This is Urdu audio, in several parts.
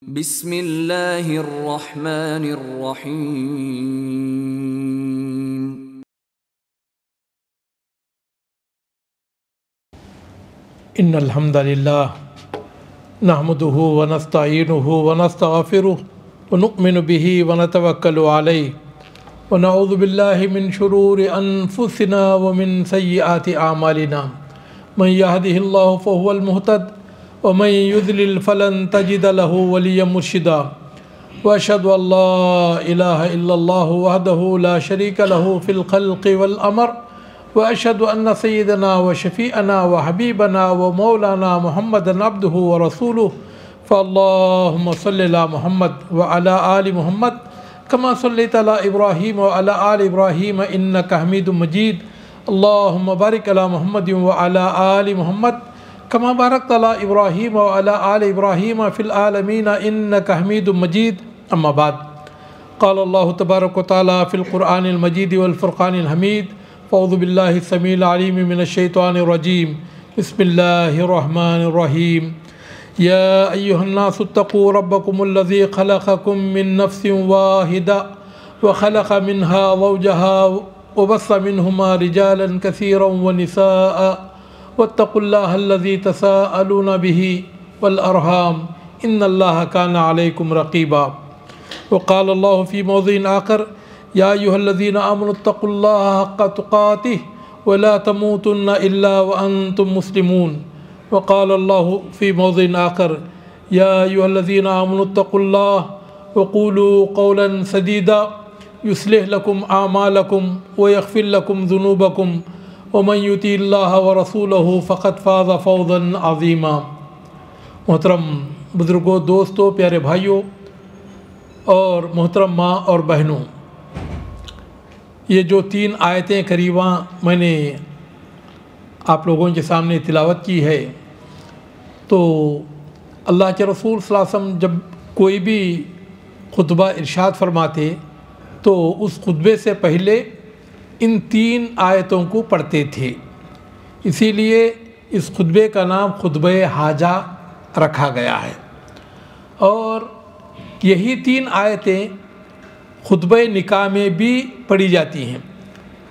بسم اللہ الرحمن الرحیم۔ ان الحمد للہ نحمده ونستعینه ونستغفره ونؤمن به ونتوکل علیہ ونعوذ باللہ من شرور انفسنا ومن سیئات اعمالنا من يهده الله فهو المهتد ومن يضلل فلن تجد له وليا مرشدا واشهد ان لا اله الا الله وحده لا شريك له في الخلق والامر واشهد ان سيدنا وشفيعنا وحبيبنا ومولانا محمدا عبده ورسوله فاللهم صل على محمد وعلى ال محمد كما صليت على ابراهيم وعلى ال ابراهيم انك حميد مجيد اللهم بارك على محمد وعلى ال محمد كما باركت على ابراهيم وعلى ال ابراهيم في العالمين انك حميد مجيد اما بعد قال الله تبارك وتعالى في القرآن المجيد والفرقان الحميد فاعوذ بالله السميع العليم من الشيطان الرجيم بسم الله الرحمن الرحيم يا أيها الناس اتقوا ربكم الذي خلقكم من نفس واحدة وخلق منها زوجها وبث منهما رجالا كثيرا ونساء واتقوا الله الذي تساءلون به والأرحام إن الله كان عليكم رقيبا وقال الله في موضع آخر يا أيها الذين آمنوا اتقوا الله حق تقاته ولا تموتن إلا وأنتم مسلمون وقال الله في موضع آخر يا أيها الذين آمنوا اتقوا الله وقولوا قولا سديدا يصلح لكم أعمالكم ويغفر لكم ذنوبكم ومن يطع الله ورسوله فقد فاز فوزا عظيما۔ محترم بزرگوں، دوستوں، پیارے بھائیوں اور محترم ماں اور بہنوں، یہ جو 3 آیتیں کریمہ میں نے آپ لوگوں کے سامنے تلاوت کی ہے، تو اللہ کے رسول صلی اللہ علیہ وسلم جب کوئی بھی خطبہ ارشاد فرماتے تو اس خطبے سے پہلے ان 3 آیتوں کو پڑھتے تھے، اسی لیے اس خطبے کا نام خطبہ حاجہ رکھا گیا ہے۔ اور یہی 3 آیتیں خطبہ نکاح میں بھی پڑھی جاتی ہیں۔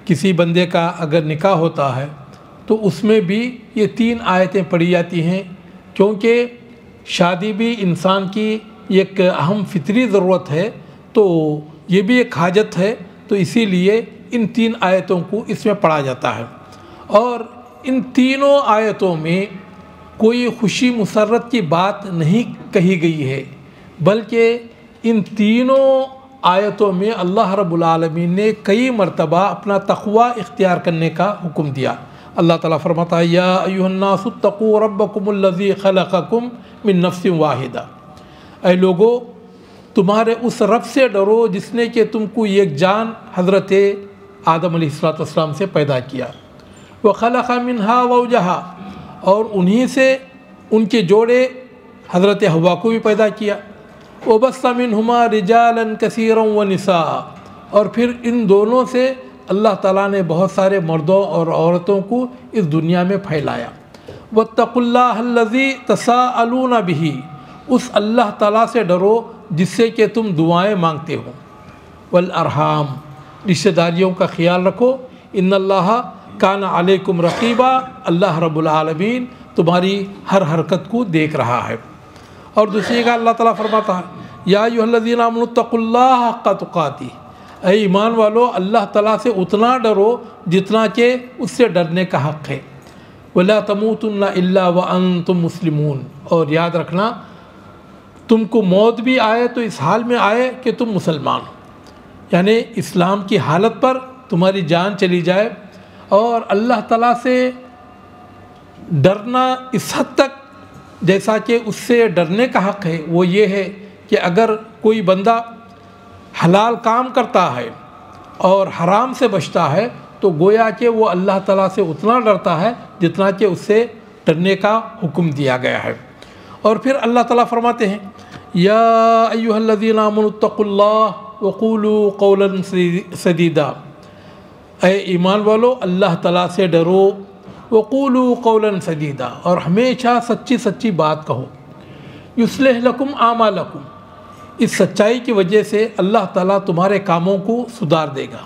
کسی بندے کا اگر نکاح ہوتا ہے تو اس میں بھی یہ 3 آیتیں پڑھی جاتی ہیں، کیونکہ شادی بھی انسان کی ایک اہم فطری ضرورت ہے، تو یہ بھی ایک حاجت ہے، تو اسی لیے ان 3 آیتوں کو اس میں پڑھا جاتا ہے۔ اور ان تینوں آیتوں میں کوئی خوشی مسرت کی بات نہیں کہی گئی ہے، بلکہ ان تینوں آیتوں میں اللہ رب العالمین نے کئی مرتبہ اپنا تقوی اختیار کرنے کا حکم دیا۔ اللہ تعالیٰ فرماتا ہے یا ایھا الناس اتقوا ربکم الذی خلقکم من نفس واحدہ، اے لوگو تمہارے اس رب سے ڈرو جس نے کہ تم کو ایک جان حضرت آدم علیہ السلام سے پیدا کیا، وخلق منہا زوجہا، اور انہی سے ان کے جوڑے حضرت حوا کو بھی پیدا کیا، وبث منہما رجالا کثیرا ونساء، اور پھر ان دونوں سے اللہ تعالیٰ نے بہت سارے مردوں اور عورتوں کو اس دنیا میں پھیلایا۔ واتقوا اللہ الذی تساءلون بہ، اس اللہ تعالیٰ سے ڈرو جس سے کہ تم دعائیں مانگتے ہو، والارحام، رشتہ داریوں کا خیال رکھو، ان اللہ کان علیکم رقیبا، اللہ رب العالمین تمہاری ہر حرکت کو دیکھ رہا ہے۔ اور دوسری کا اللہ تعالیٰ فرماتا ہے یا ایھا الذین آمنوا اتقوا اللہ حق تقاتہ، اے ایمان والو اللہ تعالیٰ سے اتنا ڈرو جتنا کہ اس سے ڈرنے کا حق ہے، ولا تموتن الا وانتم مسلمون، اور یاد رکھنا تم کو موت بھی آئے تو اس حال میں آئے کہ تم مسلمان ہو، یعنی اسلام کی حالت پر تمہاری جان چلی جائے۔ اور اللہ تعالیٰ سے ڈرنا اس حد تک جیسا کہ اس سے ڈرنے کا حق ہے، وہ یہ ہے کہ اگر کوئی بندہ حلال کام کرتا ہے اور حرام سے بچتا ہے تو گویا کہ وہ اللہ تعالیٰ سے اتنا ڈرتا ہے جتنا کہ اس سے ڈرنے کا حکم دیا گیا ہے۔ اور پھر اللہ تعالیٰ فرماتے ہیں یا ایھا الذین آمنوا اتقوا اللہ وقولوا قولا سدیدا، اے ایمان والو اللہ تعالیٰ سے ڈرو، وقولوا قولا سدیدا، اور ہمیشہ سچی بات کہو۔ یصلح لکم اعمالکم، اس سچائی کی وجہ سے اللہ تعالیٰ تمہارے کاموں کو سدھار دے گا۔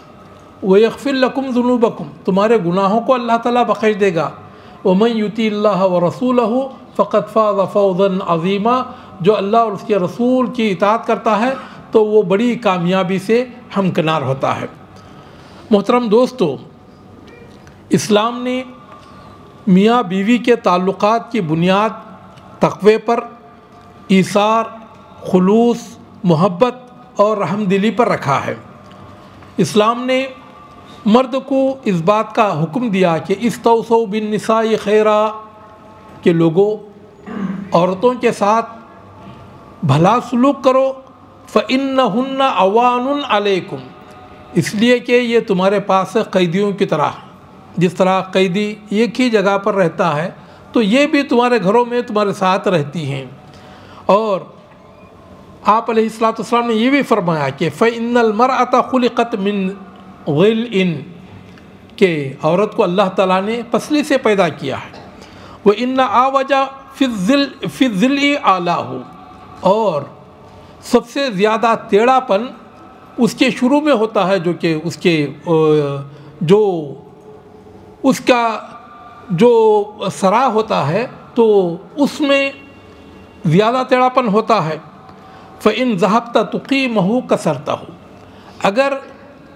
ویغفر لکم ذنوبکم، تمہارے گناہوں کو اللہ تعالیٰ بخش دے گا۔ ومن یطیع اللہ ورسولہ فقد فاز فوزا عظیما، جو اللہ اور اس کے رسول کی اطاعت کرتا ہے تو وہ بڑی کامیابی سے ہمکنار ہوتا ہے۔ محترم دوستو، اسلام نے میاں بیوی کے تعلقات کی بنیاد تقوی پر، ایثار، خلوص، محبت اور رحم دلی پر رکھا ہے۔ اسلام نے مرد کو اس بات کا حکم دیا کہ استوصوا بالنساء خیرا، کہ لوگوں عورتوں کے ساتھ بھلا سلوک کرو، فإنہن عوان علیکم، اس لیے کہ یہ تمہارے پاس قیدیوں کی طرح، جس طرح قیدی ایک ہی جگہ پر رہتا ہے تو یہ بھی تمہارے گھروں میں تمہارے ساتھ رہتی ہیں۔ اور آپ علیہ الصلوۃ والسلام نے یہ بھی فرمایا کہ فإن المرأة خلقت من ضلع، کہ عورت کو اللہ تعالیٰ نے پسلی سے پیدا کیا ہے۔ وإن أعوج في الضلع أعلاه، اور سب سے زیادہ ٹیڑھا پن اس کے شروع میں ہوتا ہے، جو کہ اس کا جو سرا ہوتا ہے تو اس میں زیادہ ٹیڑھا پن ہوتا ہے۔ فإن ذهبت تقيمه كسرته، اگر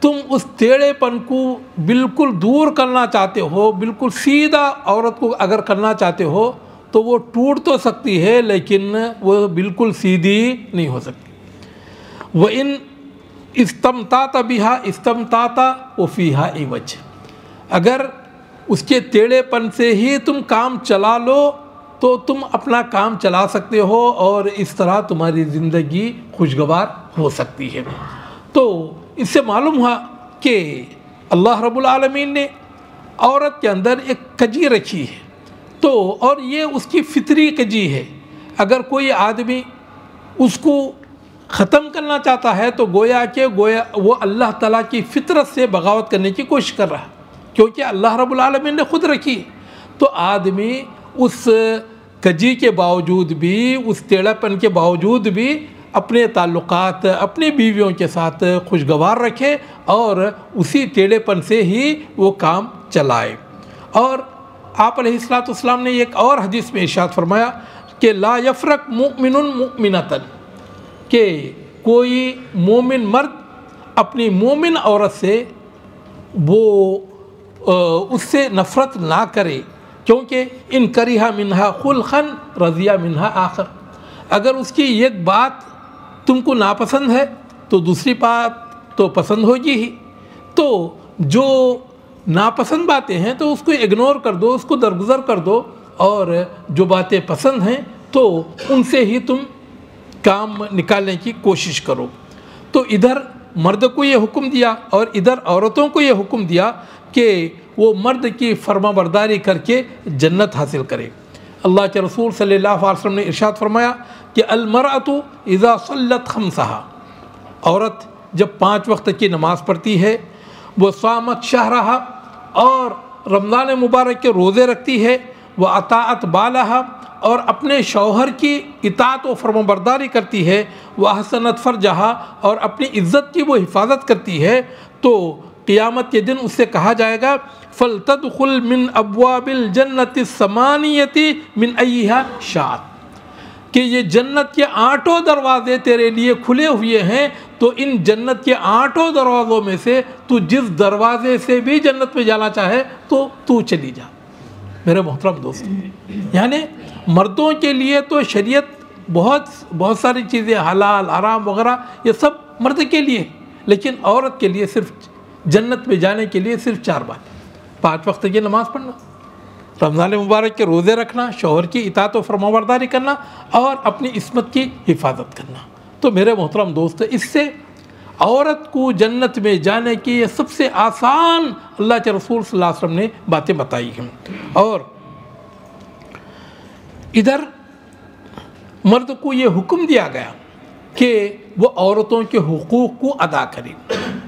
تم اس ٹیڑھے پن کو بالکل دور کرنا چاہتے ہو، بالکل سیدھا عورت کو اگر کرنا چاہتے ہو تو وہ ٹوٹ تو سکتی ہے لیکن وہ بالکل سیدھی نہیں ہو سکتی۔ وإن استمتعت بها استمتعت وفيها عوج، اگر اس کے ٹیڑھے پن سے ہی تم کام چلا لو تو تم اپنا کام چلا سکتے ہو اور اس طرح تمہاری زندگی خوشگوار ہو سکتی ہے۔ تو اس سے معلوم ہوا کہ اللہ رب العالمین نے عورت کے اندر ایک کجی رکھی ہے، تو اور یہ اس کی فطری کجی ہے۔ اگر کوئی آدمی اس کو ختم کرنا چاہتا ہے تو گویا وہ اللہ تعالیٰ کی فطرت سے بغاوت کرنے کی کوشش کر رہا ہے، کیونکہ اللہ رب العالمین نے خود رکھی۔ تو آدمی اس کجی کے باوجود بھی، اس ٹیڑھا پن کے باوجود بھی اپنے تعلقات اپنی بیویوں کے ساتھ خوشگوار رکھے اور اسی ٹیڑھے پن سے ہی وہ کام چلائے۔ اور آپ علیہ الصلوۃ والسلام نے ایک اور حدیث میں ارشاد فرمایا کہ لا یفرق مؤمن مؤمنۃ، کہ کوئی مومن مرد اپنی مومن عورت سے وہ اس سے نفرت نہ کرے، کیونکہ ان کریہ منہا خلقا رضی منہا آخر، اگر اس کی ایک بات تم کو ناپسند ہے تو دوسری بات تو پسند ہوگی ہی۔ تو جو ناپسند باتیں ہیں تو اس کو اگنور کر دو، اس کو درگزر کر دو، اور جو باتیں پسند ہیں تو ان سے ہی تم کام نکالنے کی کوشش کرو۔ تو ادھر مرد کو یہ حکم دیا اور ادھر عورتوں کو یہ حکم دیا کہ وہ مرد کی فرما برداری کر کے جنت حاصل کرے۔ اللہ کے رسول صلی اللہ علیہ وسلم نے ارشاد فرمایا کہ المرأۃ اذا صلت خمسہا، عورت جب 5 وقت کی نماز پڑھتی ہے، وہ صامت شہرہا، اور رمضان مبارک کے روزے رکھتی ہے، وہ اطاعت بالہا، اور اپنے شوہر کی اطاعت و فرما برداری کرتی ہے، وہ احسنت فرجہا، اور اپنی عزت کی وہ حفاظت کرتی ہے، تو قیامت کے دن اس سے کہا جائے گا فَلْتَدْخُلْ مِنْ أَبْوَابِ الْجَنَّةِ الثَّمَانِيَةِ مِنْ أَيِّهَا شَاءَتْ، کہ یہ جنت کے 8 دروازے تیرے لیے کھلے ہوئے ہیں، تو ان جنت کے 8 دروازوں میں سے تو جس دروازے سے بھی جنت میں جانا چاہے تو چلی جا۔ میرے محترم دوست، یعنی مردوں کے لیے تو شریعت بہت ساری چیزیں حلال حرام وغیرہ یہ سب مرد کے لیے، لیکن عورت کے لیے صرف جنت میں جانے کے لیے صرف 4 باتیں: 5 وقت کی نماز پڑھنا، رمضان مبارک کے روزے رکھنا، شوہر کی اطاعت و فرمانبرداری کرنا، اور اپنی عصمت کی حفاظت کرنا۔ تو میرے محترم دوست، اس سے عورت کو جنت میں جانے کی یہ سب سے آسان اللہ کے رسول صلی اللہ علیہ وسلم نے باتیں بتائی ہیں۔ اور ادھر مرد کو یہ حکم دیا گیا کہ وہ عورتوں کے حقوق کو ادا کرے۔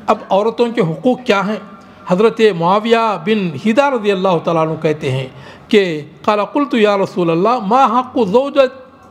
اب عورتوں کے حقوق کیا ہیں؟ حضرت معاویہ بن حیدہ رضی اللہ تعالیٰ عنہ کہتے ہیں کہ قال قلت یا رسول اللہ ما حق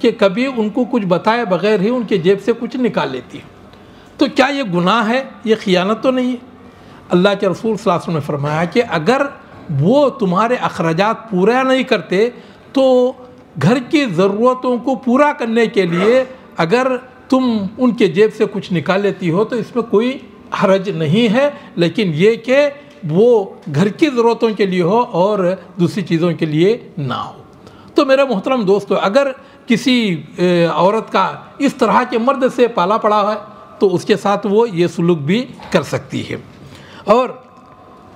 کہ کبھی ان کو کچھ بتائے بغیر ہی ان کے جیب سے کچھ نکال لیتی ہے۔ تو کیا یہ گناہ ہے؟ یہ خیانت تو نہیں ہے؟ اللہ کے رسول صلی اللہ علیہ وسلم نے فرمایا کہ اگر وہ تمہارے اخراجات پورا نہیں کرتے تو گھر کی ضرورتوں کو پورا کرنے کے لیے اگر تم ان کے جیب سے کچھ نکال لیتی ہو تو اس میں کوئی حرج نہیں ہے، لیکن یہ کہ وہ گھر کی ضرورتوں کے لیے ہو اور دوسری چیزوں کے لیے نہ ہو۔ تو میرے محترم دوستو، اگر کسی عورت کا اس طرح کے مرد سے پالا پڑا ہے تو اس کے ساتھ وہ یہ سلوک بھی کر سکتی ہے۔ اور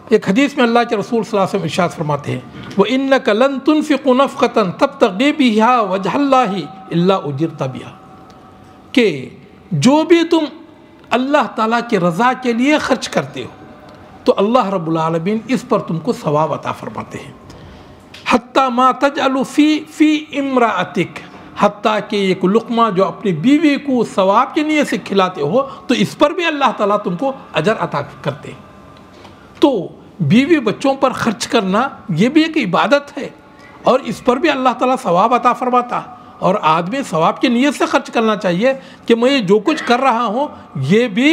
ایک حدیث میں اللہ کے رسول صلی اللہ علیہ وسلم ارشاد فرماتے ہیں وَإِنَّكَ لَن تُنْفِقُ نَفْقَةً تَبْتَغِي بِهَا وَجْهَ اللَّهِ إِلَّا أُجِرْتَ بِهَا، کہ جو بھی تم اللہ تعالیٰ کی رضا کے لیے خرچ کرتے ہو تو اللہ رب العالمین اس پر تم کو ثواب عطا فرماتے ہیں۔ حتیٰ ما تجعل فی امرأتک، حتیٰ کہ ایک لقمہ جو اپنی بیوی کو ثواب کے نیت سے کھلاتے ہو تو اس پر بھی اللہ تعالیٰ تم کو اجر عطا کرتے ہیں۔ تو بیوی بچوں پر خرچ کرنا یہ بھی ایک عبادت ہے اور اس پر بھی اللہ تعالیٰ ثواب عطا فرماتا ہے، اور آدمی ثواب کی نیت سے خرچ کرنا چاہیے کہ میں جو کچھ کر رہا ہوں یہ بھی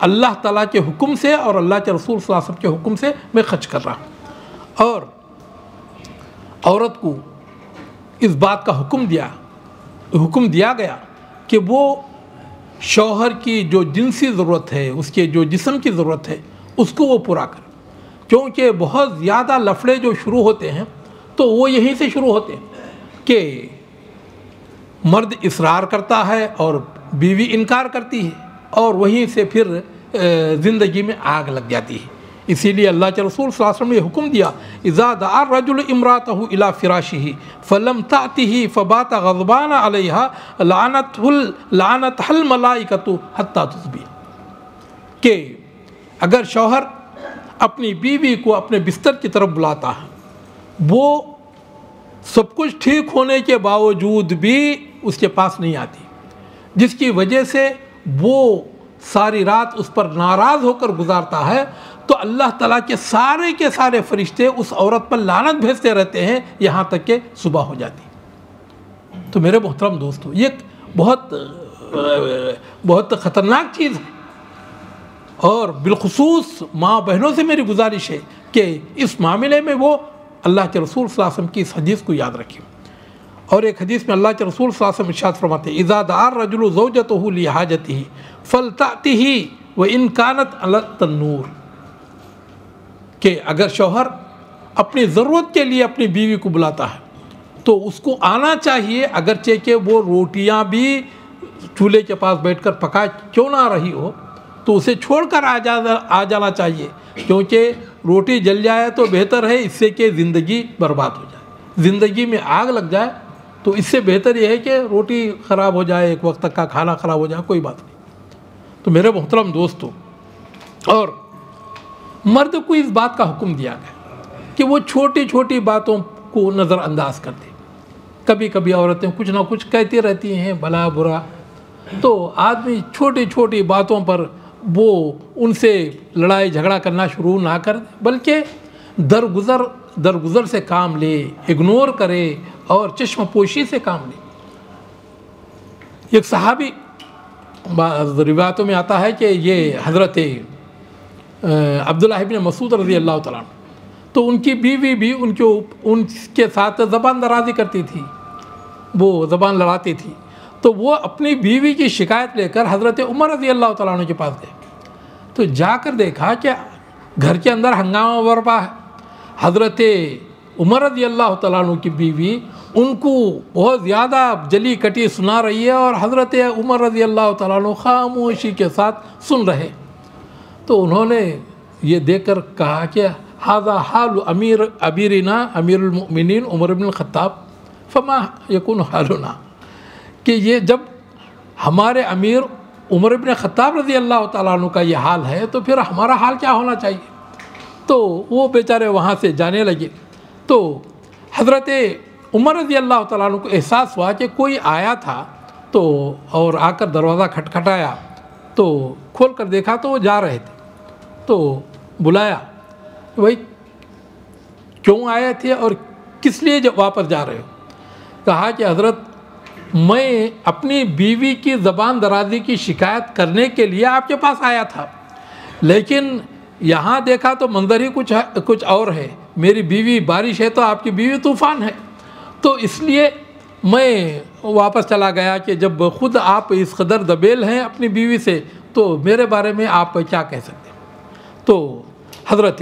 اللہ تعالیٰ کے حکم سے اور اللہ کے رسول صلی اللہ علیہ وسلم کے حکم سے میں خرچ کر رہا ہوں۔ اور عورت کو اس بات کا حکم دیا گیا کہ وہ شوہر کی جو جنسی ضرورت ہے، اس کے جو جسم کی ضرورت ہے اس کو وہ پورا کرے، کیونکہ بہت زیادہ لفڑے جو شروع ہوتے ہیں تو وہ یہیں سے شروع ہوتے ہیں کہ مرد اصرار کرتا ہے اور بیوی انکار کرتی ہے اور وہیں سے پھر زندگی میں آگ لگ جاتی ہے۔ اسی لیے اللہ کے رسول صلی اللہ علیہ وسلم نے یہ حکم دیا اذا دعا الرجل امرأته الى فراشه فلم تأته فبات غضبان عليها لعنتها الملائکۃ حتی تصبح، کہ اگر شوہر اپنی بیوی کو اپنے بستر کی طرف بلاتا ہے، وہ سب کچھ ٹھیک ہونے کے باوجود بھی اس کے پاس نہیں آتی، جس کی وجہ سے وہ ساری رات اس پر ناراض ہو کر گزارتا ہے، تو اللہ تعالیٰ کے سارے فرشتے اس عورت پر لعنت بھیجتے رہتے ہیں یہاں تک کہ صبح ہو جاتی۔ تو میرے محترم دوستو، یہ بہت خطرناک چیز ہے، اور بالخصوص ماں بہنوں سے میری گزارش ہے کہ اس معاملے میں وہ اللہ کے رسول صلی اللہ علیہ وسلم کی اس حدیث کو یاد رکھیں۔ اور ایک حدیث میں اللہ کے رسول صلی اللہ علیہ وسلم ارشاد فرماتے ہیں اذا دعا الرجل زوجته لحاجته فلتأته وان كانت على التنور، کہ اگر شوہر اپنی ضرورت کے لیے اپنی بیوی کو بلاتا ہے تو اس کو آنا چاہیے، اگرچہ کہ وہ روٹیاں بھی چولہے کے پاس بیٹھ کر پکا کیوں نہ رہی ہو تو اسے چھوڑ کر آ جانا چاہیے، کیونکہ روٹی جل جائے تو بہتر ہے اس سے کہ زندگی برباد ہو جائے، زندگی میں آگ لگ جائے تو اس سے بہتر یہ ہے کہ روٹی خراب ہو جائے، ایک وقت تک کا کھانا خراب ہو جائے، کوئی بات نہیں۔ تو میرے محترم دوستو، اور مرد کو اس بات کا حکم دیا گیا کہ وہ چھوٹی چھوٹی باتوں کو نظر انداز کر دے۔ کبھی کبھی عورتیں کچھ نہ کچھ کہتی رہتی ہیں بھلا برا، تو آدمی چھوٹی چھوٹی باتوں پر وہ ان سے لڑائی جھگڑا کرنا شروع نہ کر دے، بلکہ درگزر سے کام لے، اگنور کرے اور چشم پوشی سے کام لے۔ ایک صحابی، روایتوں میں آتا ہے کہ یہ حضرت عبداللہ ابن مسعود رضی اللہ تعالیٰ عنہ، تو ان کی بیوی بھی ان کے ساتھ زبان درازی کرتی تھی، وہ زبان لڑاتی تھی، تو وہ اپنی بیوی کی شکایت لے کر حضرت عمر رضی اللہ تعالیٰ عنہ کے پاس گئے، تو جا کر دیکھا کہ گھر کے اندر ہنگامہ برپا ہے۔ حضرت عمر رضی اللہ تعالیٰ عنہ کی بیوی ان کو بہت زیادہ جلی کٹی سنا رہی ہے اور حضرت عمر رضی اللہ تعالیٰ عنہ خاموشی کے ساتھ سن رہے۔ تو انہوں نے یہ دیکھ کر کہا کہ ھذا حال امیرنا امیر المؤمنین عمر بن الخطاب فما یکون حالنا، کہ یہ جب ہمارے امیر عمر بن خطاب رضی اللہ تعالیٰ عنہ کا یہ حال ہے تو پھر ہمارا حال کیا ہونا چاہیے۔ تو وہ بیچارے وہاں سے جانے لگے، تو حضرت عمر رضی اللہ تعالیٰ عنہ کو احساس ہوا کہ کوئی آیا تھا، تو اور آ کر دروازہ کھٹکھٹایا، تو کھول کر دیکھا تو وہ جا رہے تھے، تو بلایا بھائی کیوں آئے تھے اور کس لیے واپس جا رہے ہو؟ کہا کہ حضرت میں اپنی بیوی کی زبان درازی کی شکایت کرنے کے لیے آپ کے پاس آیا تھا، لیکن یہاں دیکھا تو منظر ہی کچھ اور ہے۔ میری بیوی بارش ہے تو آپ کی بیوی طوفان ہے، تو اس لیے میں واپس چلا گیا کہ جب خود آپ اس قدر دبیل ہیں اپنی بیوی سے تو میرے بارے میں آپ کیا کہہ سکتے ہیں۔ تو حضرت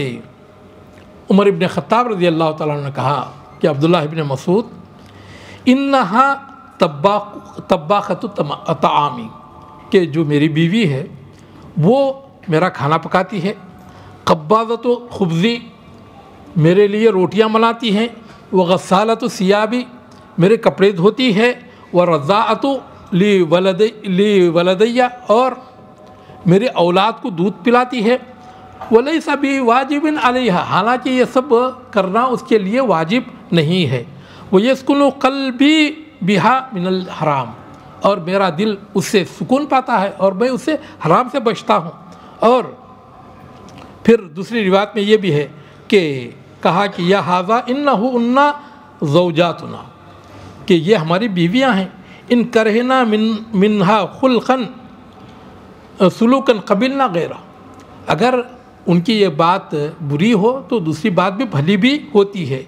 عمر ابن خطاب رضی اللہ تعالیٰ عنہ نے کہا کہ عبداللہ ابن مسعود انہا طباخت الطعامی، کہ جو میری بیوی ہے وہ میرا کھانا پکاتی ہے، قباضۃ خبزی، میرے لیے روٹیاں بناتی ہیں، وغسالۃ ثیابی، میرے کپڑے دھوتی ہے، ورضاعۃ ولدیہ، اور میرے اولاد کو دودھ پلاتی ہے، ولیس بواجب علیہ، حالانکہ یہ سب کرنا اس کے لیے واجب نہیں ہے، ویسکن قلبی بہا من الحرام، اور میرا دل اس سے سکون پاتا ہے اور میں اس سے حرام سے بچتا ہوں۔ اور پھر دوسری روایت میں یہ بھی ہے کہ کہا کہ یا ھذا انہ زوجاتنا، کہ یہ ہماری بیویاں ہیں، ان کرہنا منہا خلقا سلوکا قبلنا غیرہ، اگر ان کی یہ بات بری ہو تو دوسری بات بھی بھلی بھی ہوتی ہے،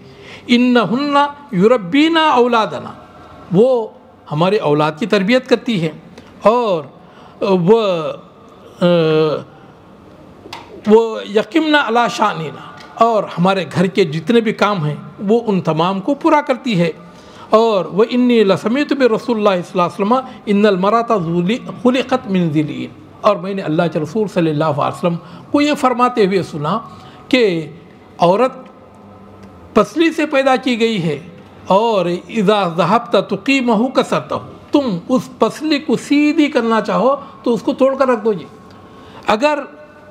انہن یربینا اولادنا، وہ ہمارے اولاد کی تربیت کرتی ہے، اور وہ یقمنا علی شاننا، اور ہمارے گھر کے جتنے بھی کام ہیں وہ ان تمام کو پورا کرتی ہے، اور وہ انی لسمیت برسول اللہ صلی اللہ علیہ وسلم ان المرأۃ خلقت من ذلین، اور میں نے اللہ کے رسول صلی اللہ علیہ وسلم کو یہ فرماتے ہوئے سنا کہ عورت پسلی سے پیدا کی گئی ہے، اور اذا ذهبت تقیمہ کسرتہ، تم اس پسلی کو سیدھی کرنا چاہو تو اس کو توڑ کر رکھ دو جی، اگر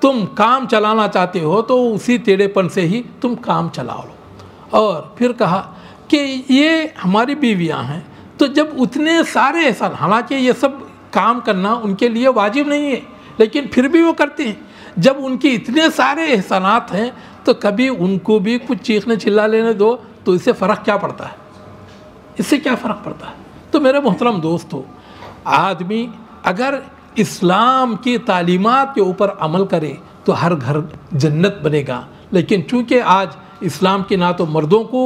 تم کام چلانا چاہتے ہو تو اسی ٹیڑھے پن سے ہی تم کام چلاؤ لو۔ اور پھر کہا کہ یہ ہماری بیویاں ہیں، تو جب اتنے سارے احسان، حالانکہ یہ سب کام کرنا ان کے لیے واجب نہیں ہے لیکن پھر بھی وہ کرتے ہیں، جب ان کی اتنے سارے احسانات ہیں تو کبھی ان کو بھی کچھ چیخنے چلا لینے دو، تو اس سے فرق کیا پڑتا ہے؟ اس سے کیا فرق پڑتا ہے؟ تو میرے محترم دوستو، آدمی اگر اسلام کی تعلیمات کے اوپر عمل کرے تو ہر گھر جنت بنے گا، لیکن چونکہ آج اسلام کی نہ تو مردوں کو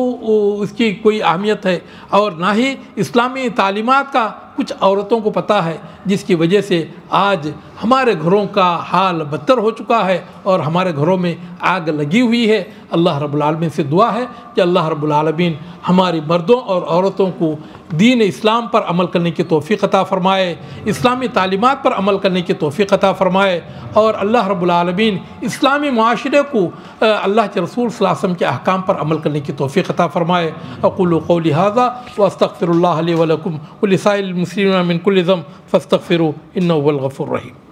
اس کی کوئی اہمیت ہے اور نہ ہی اسلامی تعلیمات کا کچھ عورتوں کو پتہ ہے، جس کی وجہ سے آج ہمارے گھروں کا حال بدتر ہو چکا ہے اور ہمارے گھروں میں آگ لگی ہوئی ہے۔ اللہ رب العالمین سے دعا ہے کہ اللہ رب العالمین ہماری مردوں اور عورتوں کو دین اسلام پر عمل کرنے کی توفیق عطا فرمائے، اسلامی تعلیمات پر عمل کرنے کی توفیق عطا فرمائے، اور اللہ رب العالمین اسلامی معاشرے کو اللہ کے رسول صلی اللہ علیہ وسلم کے احکام پر عمل کرنے کی توفیق عطا فرمائے۔ اقول قولی ھذا واستغفر اللہ لی ولکم ولسائر المسلمین من کل ذنب فاستغفروہ انہ هو الغفور الرحیم۔